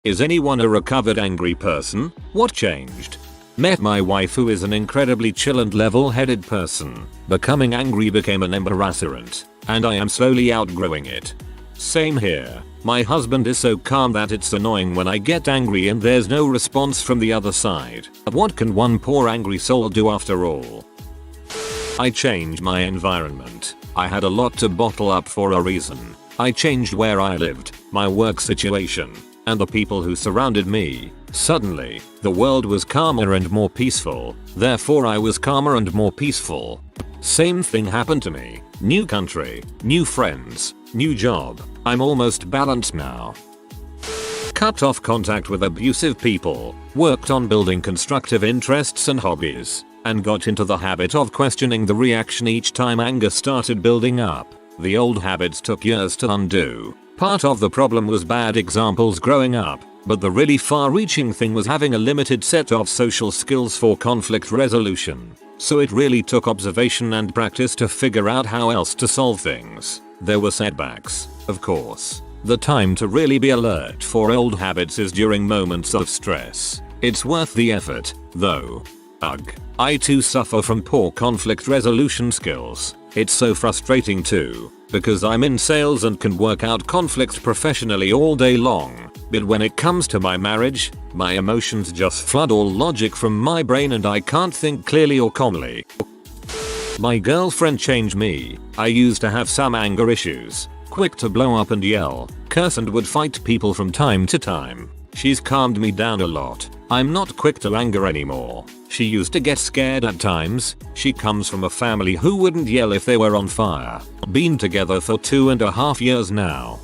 Is anyone a recovered angry person? What changed? Met my wife, who is an incredibly chill and level-headed person. Becoming angry became an embarrassment, and I am slowly outgrowing it. Same here. My husband is so calm that it's annoying when I get angry and there's no response from the other side. What can one poor angry soul do after all? I changed my environment. I had a lot to bottle up for a reason. I changed where I lived, my work situation, and the people who surrounded me. Suddenly, the world was calmer and more peaceful. Therefore I was calmer and more peaceful. Same thing happened to me. New country, new friends, new job. I'm almost balanced now. Cut off contact with abusive people. Worked on building constructive interests and hobbies. And got into the habit of questioning the reaction each time anger started building up. The old habits took years to undo. Part of the problem was bad examples growing up, but the really far-reaching thing was having a limited set of social skills for conflict resolution. So it really took observation and practice to figure out how else to solve things. There were setbacks, of course. The time to really be alert for old habits is during moments of stress. It's worth the effort, though. Ugh. I too suffer from poor conflict resolution skills. It's so frustrating too, because I'm in sales and can work out conflict professionally all day long, but when it comes to my marriage, my emotions just flood all logic from my brain and I can't think clearly or calmly. My girlfriend changed me. I used to have some anger issues, quick to blow up and yell, curse and would fight people from time to time. She's calmed me down a lot. I'm not quick to anger anymore. She used to get scared at times. She comes from a family who wouldn't yell if they were on fire. Been together for 2.5 years now.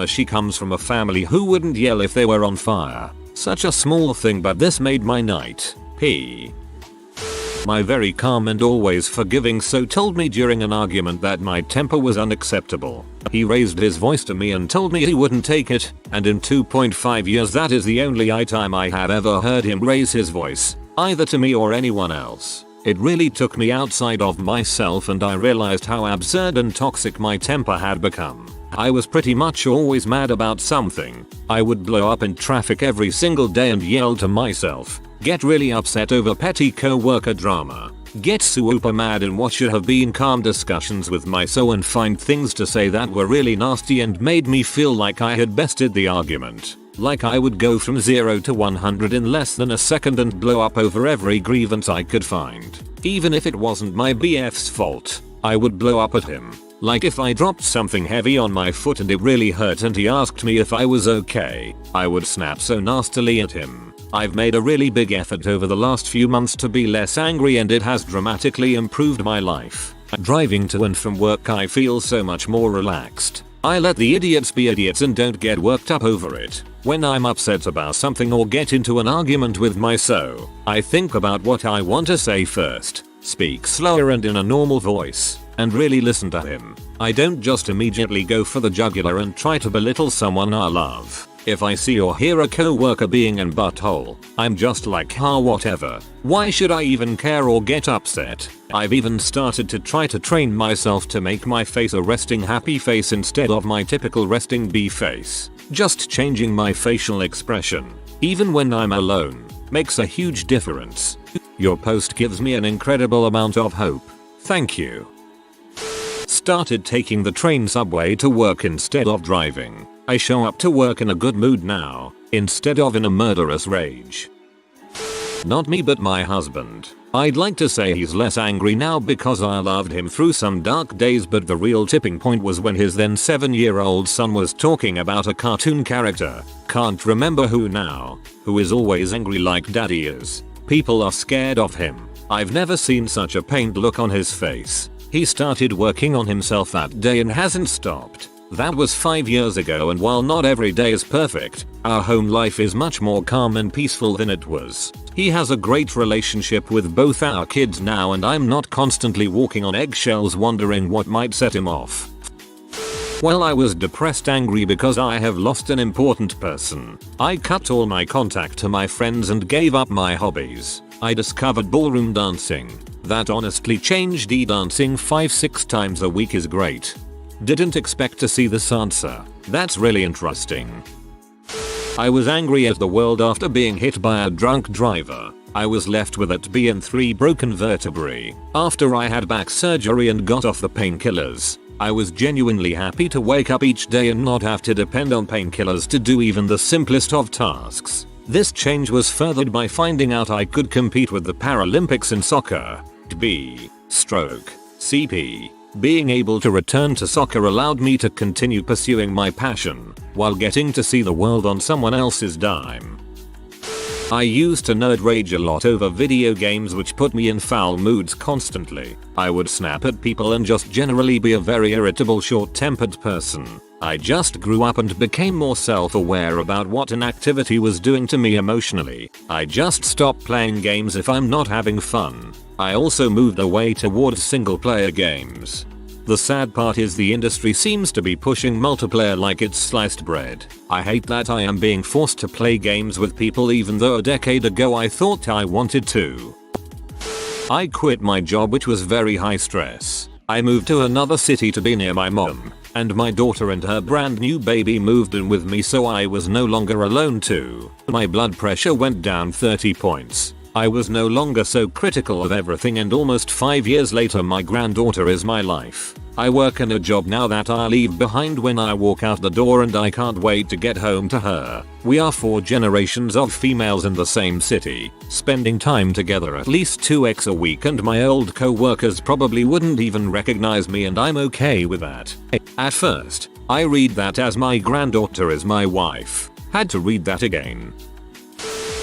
She comes from a family who wouldn't yell if they were on fire. Such a small thing, but this made my night. My very calm and always forgiving so told me during an argument that my temper was unacceptable. He raised his voice to me and told me he wouldn't take it, and in 2.5 years that is the only time I have ever heard him raise his voice, either to me or anyone else. It really took me outside of myself and I realized how absurd and toxic my temper had become. I was pretty much always mad about something. I would blow up in traffic every single day and yell to myself. Get really upset over petty co-worker drama. Get super mad in what should have been calm discussions with my so and find things to say that were really nasty and made me feel like I had bested the argument. Like I would go from 0 to 100 in less than a second and blow up over every grievance I could find. Even if it wasn't my BF's fault, I would blow up at him. Like if I dropped something heavy on my foot and it really hurt and he asked me if I was okay, I would snap so nastily at him. I've made a really big effort over the last few months to be less angry and it has dramatically improved my life. Driving to and from work I feel so much more relaxed. I let the idiots be idiots and don't get worked up over it. When I'm upset about something or get into an argument with my so, I think about what I want to say first, speak slower and in a normal voice, and really listen to him. I don't just immediately go for the jugular and try to belittle someone I love. If I see or hear a co-worker being an butthole, I'm just like, whatever. Why should I even care or get upset? I've even started to try to train myself to make my face a resting happy face instead of my typical resting bee face. Just changing my facial expression, even when I'm alone, makes a huge difference. Your post gives me an incredible amount of hope. Thank you. Started taking the train subway to work instead of driving. I show up to work in a good mood now, instead of in a murderous rage. Not me but my husband. I'd like to say he's less angry now because I loved him through some dark days, but the real tipping point was when his then 7-year-old son was talking about a cartoon character, can't remember who now, who is always angry like daddy is. People are scared of him. I've never seen such a pained look on his face. He started working on himself that day and hasn't stopped. That was 5 years ago, and while not every day is perfect, our home life is much more calm and peaceful than it was. He has a great relationship with both our kids now and I'm not constantly walking on eggshells wondering what might set him off. Well, I was depressed angry because I have lost an important person. I cut all my contact to my friends and gave up my hobbies. I discovered ballroom dancing. That honestly changed. Dancing 5-6 times a week is great. Didn't expect to see this answer. That's really interesting. I was angry at the world after being hit by a drunk driver. I was left with a TB and 3 broken vertebrae after I had back surgery and got off the painkillers. I was genuinely happy to wake up each day and not have to depend on painkillers to do even the simplest of tasks. This change was furthered by finding out I could compete with the Paralympics in soccer. TB, stroke, CP. Being able to return to soccer allowed me to continue pursuing my passion while getting to see the world on someone else's dime. I used to nerd rage a lot over video games, which put me in foul moods constantly. I would snap at people and just generally be a very irritable, short-tempered person. I just grew up and became more self-aware about what an activity was doing to me emotionally. I just stopped playing games if I'm not having fun. I also moved away towards single-player games. The sad part is the industry seems to be pushing multiplayer like it's sliced bread. I hate that I am being forced to play games with people even though a decade ago I thought I wanted to. I quit my job, which was very high stress. I moved to another city to be near my mom, and my daughter and her brand new baby moved in with me, so I was no longer alone too. My blood pressure went down 30 points. I was no longer so critical of everything, and almost 5 years later my granddaughter is my life. I work in a job now that I leave behind when I walk out the door, and I can't wait to get home to her. We are 4 generations of females in the same city, spending time together at least 2x a week, and my old co-workers probably wouldn't even recognize me, and I'm okay with that. At first, I read that as my granddaughter is my wife. Had to read that again.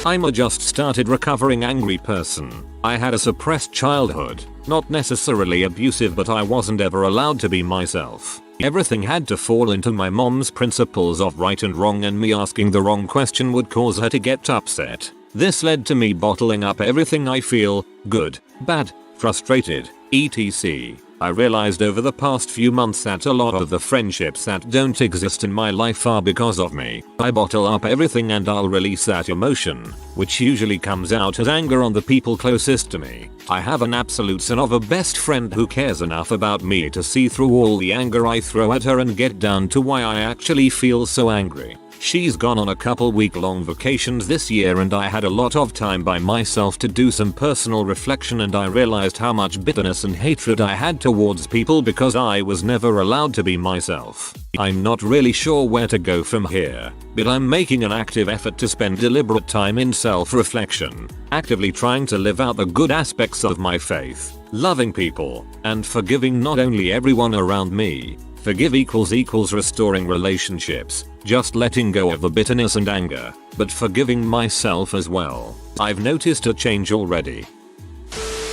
I'm a just started recovering angry person. I had a suppressed childhood, not necessarily abusive, but I wasn't ever allowed to be myself. Everything had to fall into my mom's principles of right and wrong, and me asking the wrong question would cause her to get upset. This led to me bottling up everything I feel, good, bad, frustrated, etc. I realized over the past few months that a lot of the friendships that don't exist in my life are because of me. I bottle up everything and I'll release that emotion, which usually comes out as anger on the people closest to me. I have an absolute son of a best friend who cares enough about me to see through all the anger I throw at her and get down to why I actually feel so angry. She's gone on a couple week-long vacations this year, and I had a lot of time by myself to do some personal reflection, and I realized how much bitterness and hatred I had towards people because I was never allowed to be myself. I'm not really sure where to go from here, but I'm making an active effort to spend deliberate time in self-reflection, actively trying to live out the good aspects of my faith, loving people, and forgiving not only everyone around me. Forgive equals restoring relationships, just letting go of the bitterness and anger, but forgiving myself as well. I've noticed a change already.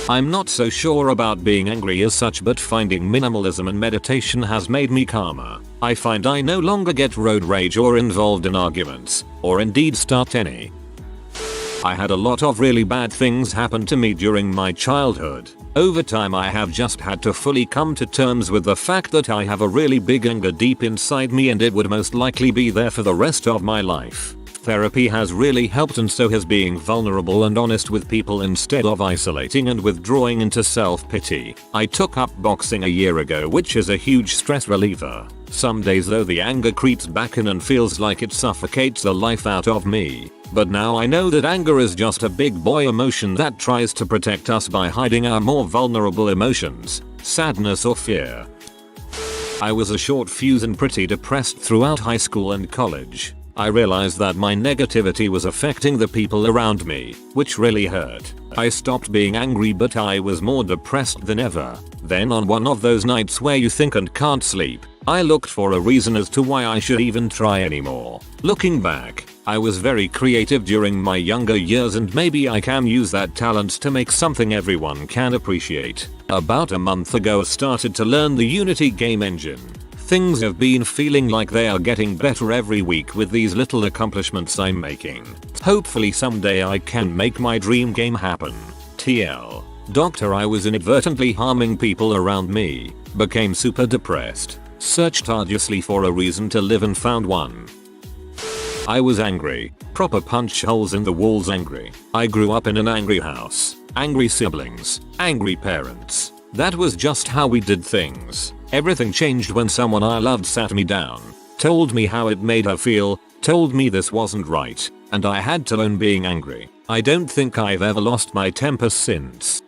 I'm not so sure about being angry as such, but finding minimalism and meditation has made me calmer. I find I no longer get road rage or involved in arguments, or indeed start any. I had a lot of really bad things happen to me during my childhood. Over time I have just had to fully come to terms with the fact that I have a really big anger deep inside me, and it would most likely be there for the rest of my life. Therapy has really helped, and so has being vulnerable and honest with people instead of isolating and withdrawing into self-pity. I took up boxing a year ago, which is a huge stress reliever. Some days though the anger creeps back in and feels like it suffocates the life out of me. But now I know that anger is just a big boy emotion that tries to protect us by hiding our more vulnerable emotions, sadness or fear. I was a short fuse and pretty depressed throughout high school and college. I realized that my negativity was affecting the people around me, which really hurt. I stopped being angry, but I was more depressed than ever. Then on one of those nights where you think and can't sleep, I looked for a reason as to why I should even try anymore. Looking back, I was very creative during my younger years, and maybe I can use that talent to make something everyone can appreciate. About a month ago I started to learn the Unity game engine. Things have been feeling like they are getting better every week with these little accomplishments I'm making. Hopefully someday I can make my dream game happen. TL. Doctor, I was inadvertently harming people around me. Became super depressed. Searched arduously for a reason to live and found one. I was angry. Proper punch holes in the walls angry. I grew up in an angry house. Angry siblings. Angry parents. That was just how we did things. Everything changed when someone I loved sat me down, told me how it made her feel, told me this wasn't right, and I had to own being angry. I don't think I've ever lost my temper since.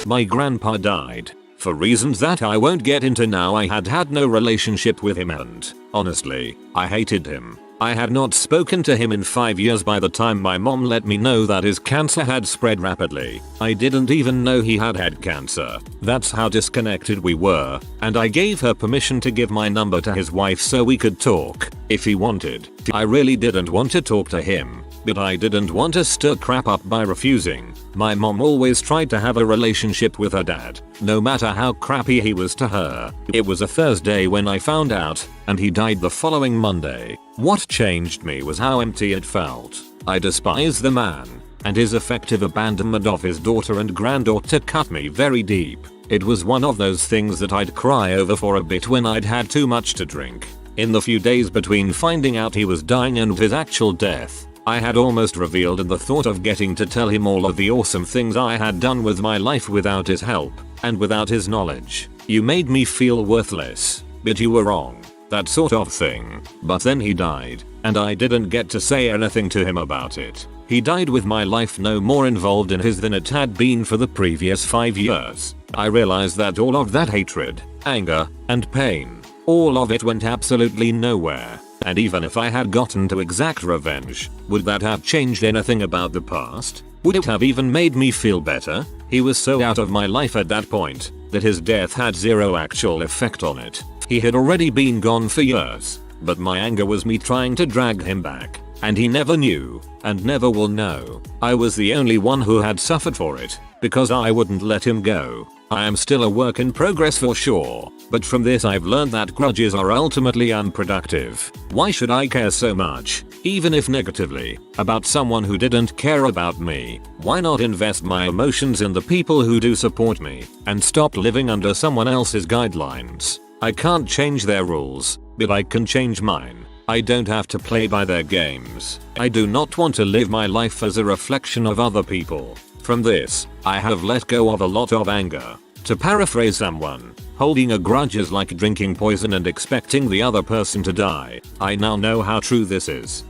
My grandpa died. For reasons that I won't get into now, I had no relationship with him and, honestly, I hated him. I had not spoken to him in 5 years by the time my mom let me know that his cancer had spread rapidly. I didn't even know he had cancer. That's how disconnected we were, and I gave her permission to give my number to his wife so we could talk, if he wanted. I really didn't want to talk to him, but I didn't want to stir crap up by refusing. My mom always tried to have a relationship with her dad, no matter how crappy he was to her. It was a Thursday when I found out, and he died the following Monday. What changed me was how empty it felt. I despise the man, and his effective abandonment of his daughter and granddaughter cut me very deep. It was one of those things that I'd cry over for a bit when I'd had too much to drink. In the few days between finding out he was dying and his actual death, I had almost revealed in the thought of getting to tell him all of the awesome things I had done with my life without his help, and without his knowledge. You made me feel worthless, but you were wrong. That sort of thing. But then he died, and I didn't get to say anything to him about it. He died with my life no more involved in his than it had been for the previous 5 years. I realized that all of that hatred, anger, and pain, all of it went absolutely nowhere. And even if I had gotten to exact revenge, would that have changed anything about the past? Would it have even made me feel better? He was so out of my life at that point, that his death had zero actual effect on it. He had already been gone for years, but my anger was me trying to drag him back, and he never knew, and never will know. I was the only one who had suffered for it, because I wouldn't let him go. I am still a work in progress for sure, but from this I've learned that grudges are ultimately unproductive. Why should I care so much, even if negatively, about someone who didn't care about me? Why not invest my emotions in the people who do support me, and stop living under someone else's guidelines? I can't change their rules, but I can change mine. I don't have to play by their games. I do not want to live my life as a reflection of other people. From this, I have let go of a lot of anger. To paraphrase someone, holding a grudge is like drinking poison and expecting the other person to die. I now know how true this is.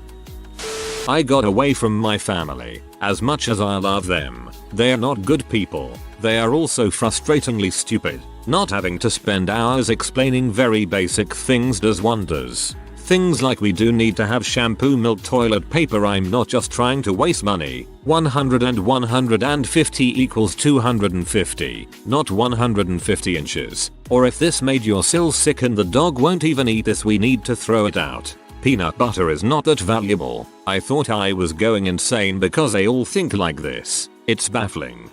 I got away from my family. As much as I love them, they are not good people. They are also frustratingly stupid. Not having to spend hours explaining very basic things does wonders. Things like we do need to have shampoo, milk, toilet paper. I'm not just trying to waste money. 100 and 150 equals 250, not 150 inches. Or if this made your sill sick and the dog won't even eat this, we need to throw it out. Peanut butter is not that valuable. I thought I was going insane because they all think like this. It's baffling.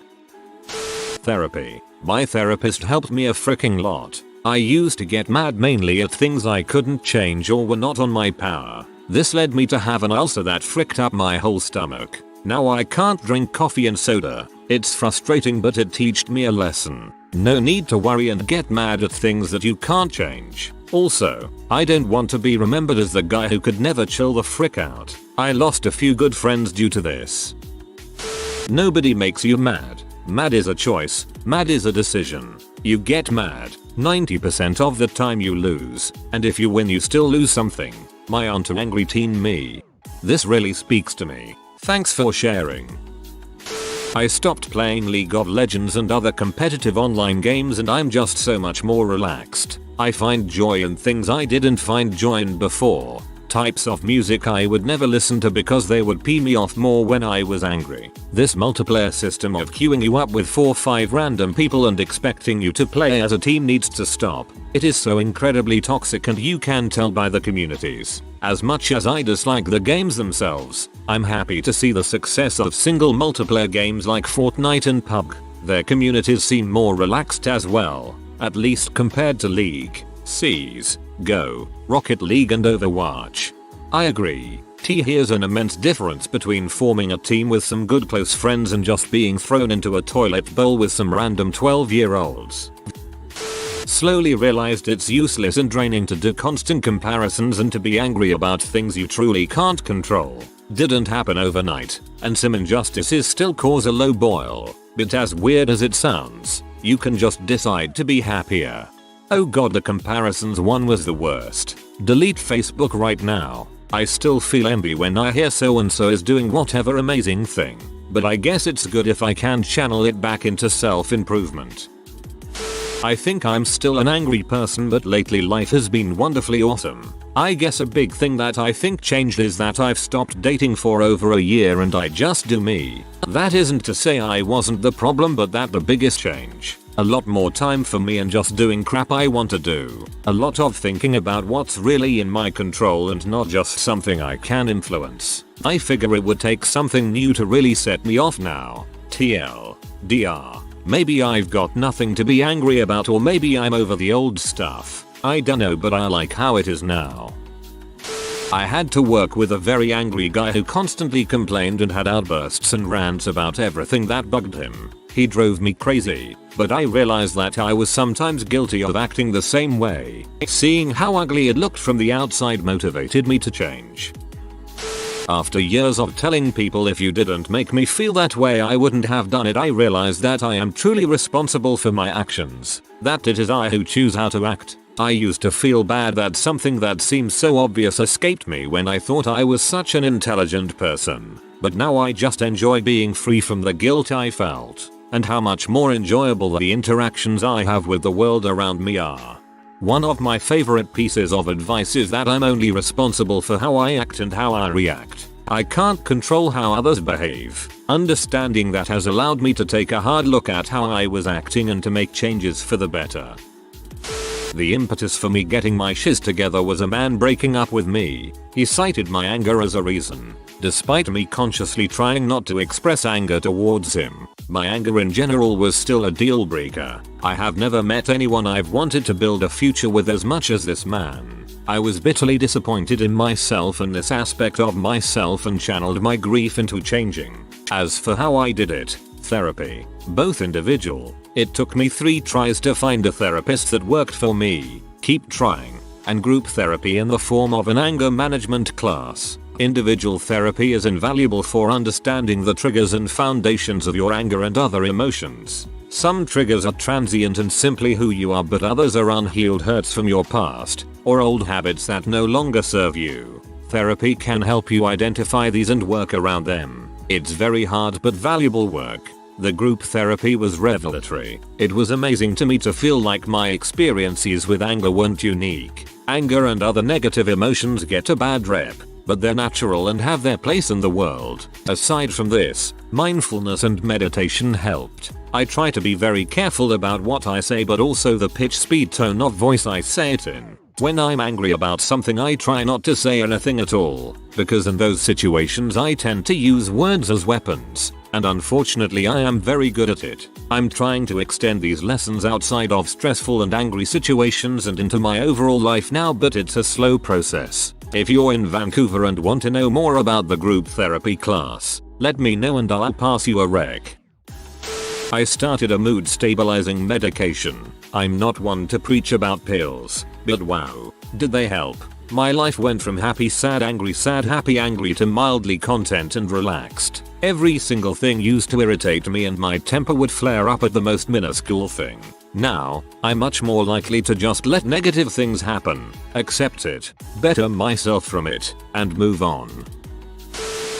Therapy. My therapist helped me a freaking lot. I used to get mad mainly at things I couldn't change or were not on my power. This led me to have an ulcer that fricked up my whole stomach. Now I can't drink coffee and soda. It's frustrating, but it taught me a lesson. No need to worry and get mad at things that you can't change. Also, I don't want to be remembered as the guy who could never chill the frick out. I lost a few good friends due to this. Nobody makes you mad. Mad is a choice. Mad is a decision. You get mad. 90% of the time you lose, and if you win you still lose something. My aunt and angry teen me. This really speaks to me. Thanks for sharing. I stopped playing League of Legends and other competitive online games, and I'm just so much more relaxed. I find joy in things I didn't find joy in before. Types of music I would never listen to because they would pee me off more when I was angry. This multiplayer system of queuing you up with 4 or 5 random people and expecting you to play as a team needs to stop. It is so incredibly toxic, and you can tell by the communities. As much as I dislike the games themselves, I'm happy to see the success of single multiplayer games like Fortnite and PUBG. Their communities seem more relaxed as well, at least compared to League, Cs, Go, Rocket League and Overwatch. I agree. Here's an immense difference between forming a team with some good close friends and just being thrown into a toilet bowl with some random 12-year-olds. Slowly realized it's useless and draining to do constant comparisons and to be angry about things you truly can't control. Didn't happen overnight, and some injustices still cause a low boil, but as weird as it sounds, you can just decide to be happier. Oh god, the comparisons one was the worst. Delete Facebook right now. I still feel envy when I hear so and so is doing whatever amazing thing, but I guess it's good if I can channel it back into self-improvement. I think I'm still an angry person, but lately life has been wonderfully awesome. I guess a big thing that I think changed is that I've stopped dating for over a year and I just do me. That isn't to say I wasn't the problem, but that the biggest change. A lot more time for me and just doing crap I want to do. A lot of thinking about what's really in my control and not just something I can influence. I figure it would take something new to really set me off now. TLDR. Maybe I've got nothing to be angry about, or maybe I'm over the old stuff. I dunno, but I like how it is now. I had to work with a very angry guy who constantly complained and had outbursts and rants about everything that bugged him. He drove me crazy, but I realized that I was sometimes guilty of acting the same way. Seeing how ugly it looked from the outside motivated me to change. After years of telling people if you didn't make me feel that way I wouldn't have done it, I realized that I am truly responsible for my actions. That it is I who choose how to act. I used to feel bad that something that seems so obvious escaped me when I thought I was such an intelligent person. But now I just enjoy being free from the guilt I felt, and how much more enjoyable the interactions I have with the world around me are. One of my favorite pieces of advice is that I'm only responsible for how I act and how I react. I can't control how others behave. Understanding that has allowed me to take a hard look at how I was acting and to make changes for the better. The impetus for me getting my shiz together was a man breaking up with me. He cited my anger as a reason. Despite me consciously trying not to express anger towards him, my anger in general was still a deal breaker. I have never met anyone I've wanted to build a future with as much as this man. I was bitterly disappointed in myself and this aspect of myself and channeled my grief into changing. As for how I did it, therapy, both individual. It took me 3 tries to find a therapist that worked for me. Keep trying. And group therapy in the form of an anger management class. Individual therapy is invaluable for understanding the triggers and foundations of your anger and other emotions. Some triggers are transient and simply who you are, but others are unhealed hurts from your past, or old habits that no longer serve you. Therapy can help you identify these and work around them. It's very hard but valuable work. The group therapy was revelatory. It was amazing to me to feel like my experiences with anger weren't unique. Anger and other negative emotions get a bad rep, but they're natural and have their place in the world. Aside from this, mindfulness and meditation helped. I try to be very careful about what I say, but also the pitch, speed, tone of voice I say it in. When I'm angry about something I try not to say anything at all, because in those situations I tend to use words as weapons, and unfortunately I am very good at it. I'm trying to extend these lessons outside of stressful and angry situations and into my overall life now, but it's a slow process. If you're in Vancouver and want to know more about the group therapy class, let me know and I'll pass you a rec. I started a mood stabilizing medication. I'm not one to preach about pills, but wow, did they help. My life went from happy sad happy angry to mildly content and relaxed. Every single thing used to irritate me and my temper would flare up at the most minuscule thing. Now, I'm much more likely to just let negative things happen, accept it, better myself from it, and move on.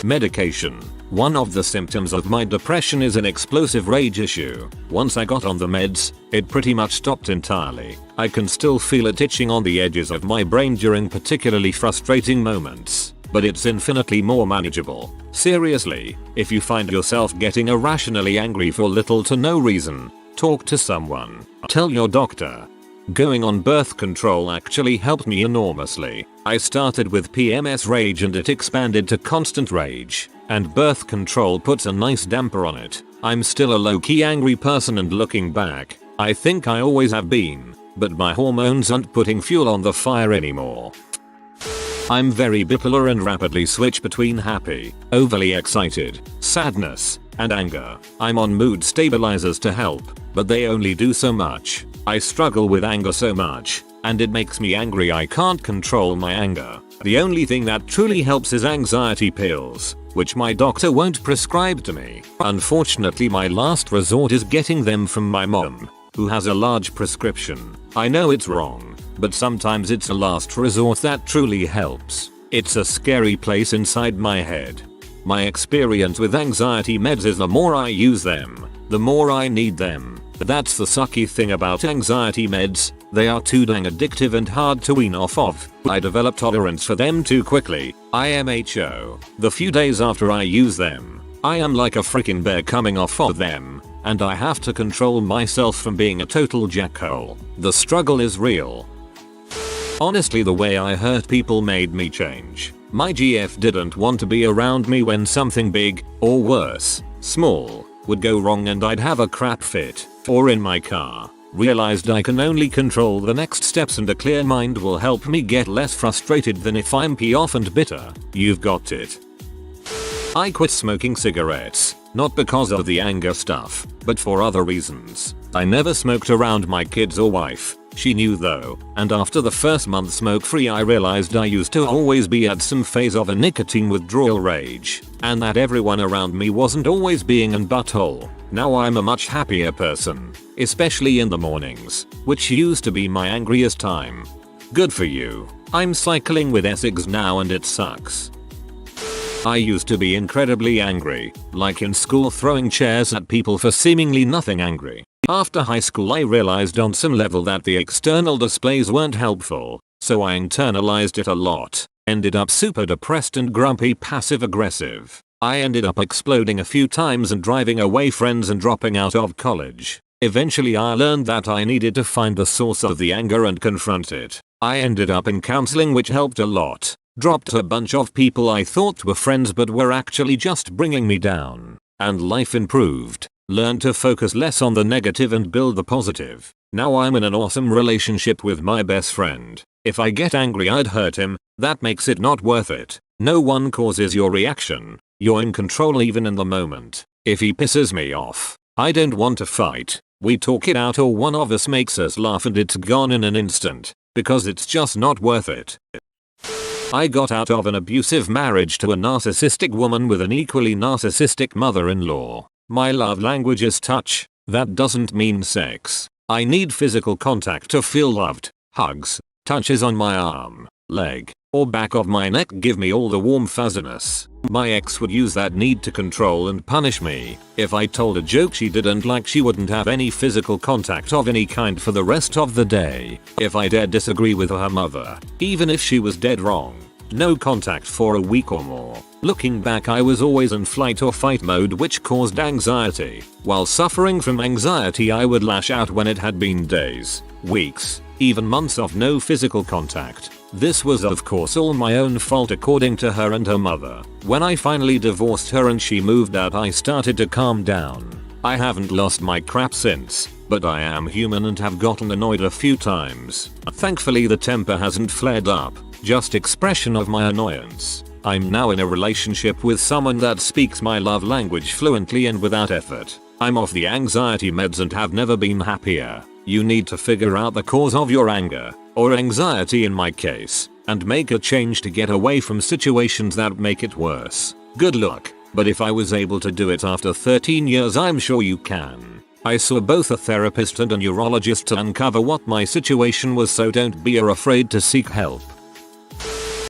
Medication. One of the symptoms of my depression is an explosive rage issue. Once I got on the meds, it pretty much stopped entirely. I can still feel it itching on the edges of my brain during particularly frustrating moments, but it's infinitely more manageable. Seriously, if you find yourself getting irrationally angry for little to no reason, talk to someone. Tell your doctor. Going on birth control actually helped me enormously. I started with PMS rage and it expanded to constant rage, and birth control puts a nice damper on it. I'm still a low-key angry person, and looking back, I think I always have been, but my hormones aren't putting fuel on the fire anymore. I'm very bipolar and rapidly switch between happy, overly excited, sadness, and anger. I'm on mood stabilizers to help, but they only do so much. I struggle with anger so much, and it makes me angry I can't control my anger. The only thing that truly helps is anxiety pills, which my doctor won't prescribe to me. Unfortunately, my last resort is getting them from my mom, who has a large prescription. I know it's wrong, but sometimes it's a last resort that truly helps. It's a scary place inside my head. My experience with anxiety meds is the more I use them, the more I need them. That's the sucky thing about anxiety meds, they are too dang addictive and hard to wean off of. I develop tolerance for them too quickly, IMHO. The few days after I use them, I am like a freaking bear coming off of them, and I have to control myself from being a total jackhole. The struggle is real. Honestly, the way I hurt people made me change. My GF didn't want to be around me when something big, or worse, small, would go wrong and I'd have a crap fit, or in my car. Realized I can only control the next steps and a clear mind will help me get less frustrated than if I'm off and bitter. You've got it. I quit smoking cigarettes, not because of the anger stuff, but for other reasons. I never smoked around my kids or wife. She knew though, and after the first month smoke free I realized I used to always be at some phase of a nicotine withdrawal rage, and that everyone around me wasn't always being an butthole. Now I'm a much happier person, especially in the mornings, which used to be my angriest time. Good for you. I'm cycling with Essex now and it sucks. I used to be incredibly angry, like in school throwing chairs at people for seemingly nothing angry. After high school I realized on some level that the external displays weren't helpful, so I internalized it a lot. Ended up super depressed and grumpy, passive aggressive. I ended up exploding a few times and driving away friends and dropping out of college. Eventually I learned that I needed to find the source of the anger and confront it. I ended up in counseling, which helped a lot. Dropped a bunch of people I thought were friends but were actually just bringing me down. And life improved. Learned to focus less on the negative and build the positive. Now I'm in an awesome relationship with my best friend. If I get angry I'd hurt him, that makes it not worth it. No one causes your reaction. You're in control even in the moment. If he pisses me off, I don't want to fight. We talk it out or one of us makes us laugh and it's gone in an instant. Because it's just not worth it. I got out of an abusive marriage to a narcissistic woman with an equally narcissistic mother-in-law. My love language is touch. That doesn't mean sex. I need physical contact to feel loved. Hugs, touches on my arm, leg, or back of my neck give me all the warm fuzziness. My ex would use that need to control and punish me. If I told a joke she didn't like, she wouldn't have any physical contact of any kind for the rest of the day. If I dared disagree with her mother, even if she was dead wrong, no contact for a week or more. Looking back, I was always in flight or fight mode, which caused anxiety. While suffering from anxiety, I would lash out when it had been days, weeks, even months of no physical contact. This was of course all my own fault according to her and her mother. When I finally divorced her and she moved out, I started to calm down. I haven't lost my crap since, but I am human and have gotten annoyed a few times. Thankfully the temper hasn't flared up, just expression of my annoyance. I'm now in a relationship with someone that speaks my love language fluently and without effort. I'm off the anxiety meds and have never been happier. You need to figure out the cause of your anger, or anxiety in my case, and make a change to get away from situations that make it worse. Good luck, but if I was able to do it after 13 years, I'm sure you can. I saw both a therapist and a neurologist to uncover what my situation was, so don't be afraid to seek help.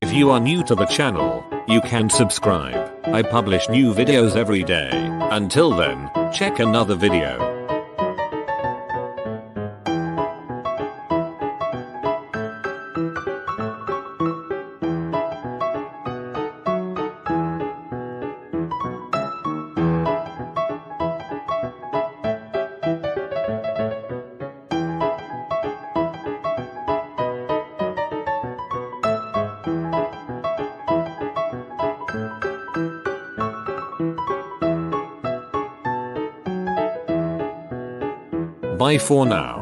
If you are new to the channel, you can subscribe. I publish new videos every day. Until then, check another video. Bye for now.